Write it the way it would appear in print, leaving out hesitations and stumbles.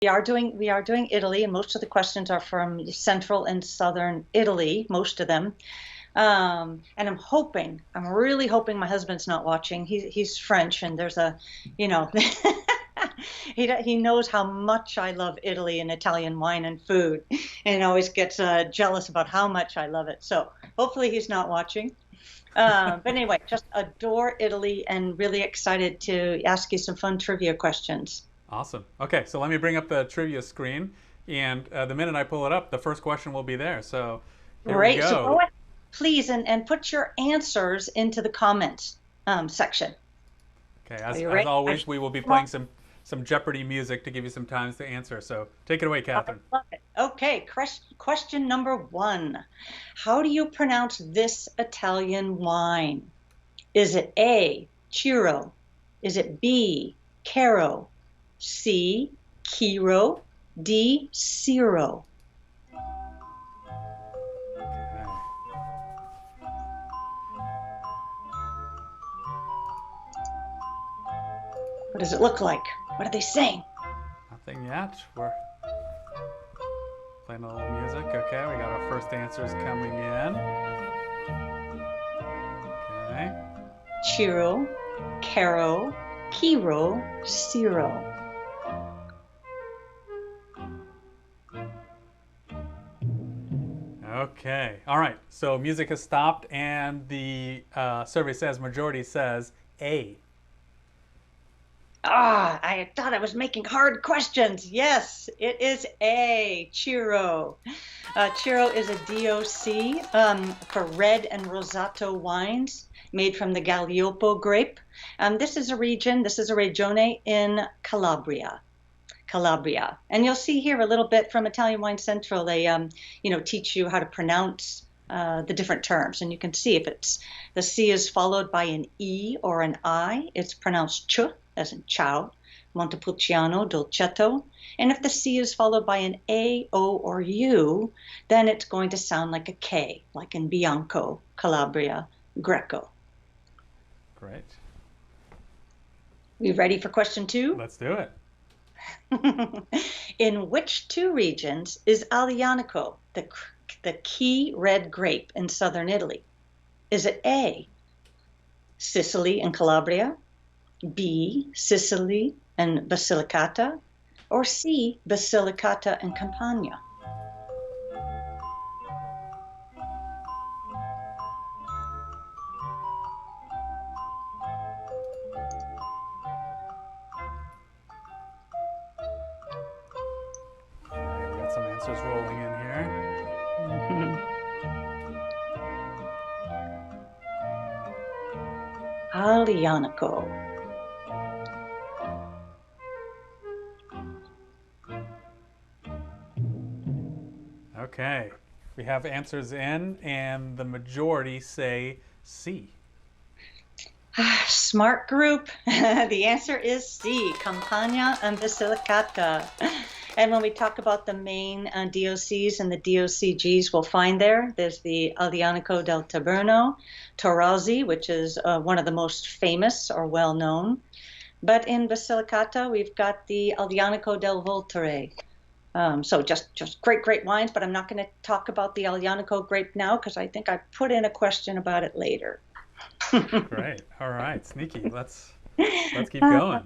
We are doing Italy, and most of the questions are from central and southern Italy, most of them. And I'm really hoping my husband's not watching. He's French, and there's a, you know, he knows how much I love Italy and Italian wine and food, and always gets jealous about how much I love it. So hopefully he's not watching. But anyway, just adore Italy and really excited to ask you some fun trivia questions. Awesome. Okay, so let me bring up the trivia screen, and the minute I pull it up, the first question will be there. So here we Great. So go go. ahead, please, and put your answers into the comments section. Okay, Are as you as ready? always, we will be playing some Jeopardy music to give you some time to answer. So take it away, I Catherine. love it. Okay, question number one. How do you pronounce this Italian wine? Is it A, Ciro? Is it B, Caro? C, Kiro? D, Ciro? Okay. What does it look like? What are they saying? Nothing yet. We're playing a little music. Okay, we got our first answers coming in. Okay. Ciro, Caro, Kiro, Ciro. Okay. All right. So music has stopped, and the survey says majority says A. I thought I was making hard questions. Yes, it is A, Ciro. Ciro is a DOC for red and rosato wines made from the Galliopo grape. This is a regione in Calabria. And you'll see here a little bit from Italian Wine Central. They, teach you how to pronounce the different terms. And you can see if the C is followed by an E or an I, it's pronounced ch, as in ciao, Montepulciano, Dolcetto. And if the C is followed by an A, O, or U, then it's going to sound like a K, like in Bianco, Calabria, Greco. Great. We ready for question two? Let's do it. In which two regions is Aglianico, the key red grape in southern Italy? Is it A, Sicily and Calabria, B, Sicily and Basilicata, or C, Basilicata and Campania? Okay, we got some answers rolling in here. Mhm. Aglianico. Okay. We have answers in, and the majority say C. Smart group. The answer is C, Campania and Basilicata. And when we talk about the main DOCs and the DOCGs, we'll find there's the Aglianico del Taberno, Toralzi, which is one of the most famous or well known. But in Basilicata, we've got the Aglianico del Voltare. So just great wines, but I'm not going to talk about the Aglianico grape now because I think I put in a question about it later. Great. All right. Sneaky. Let's keep going.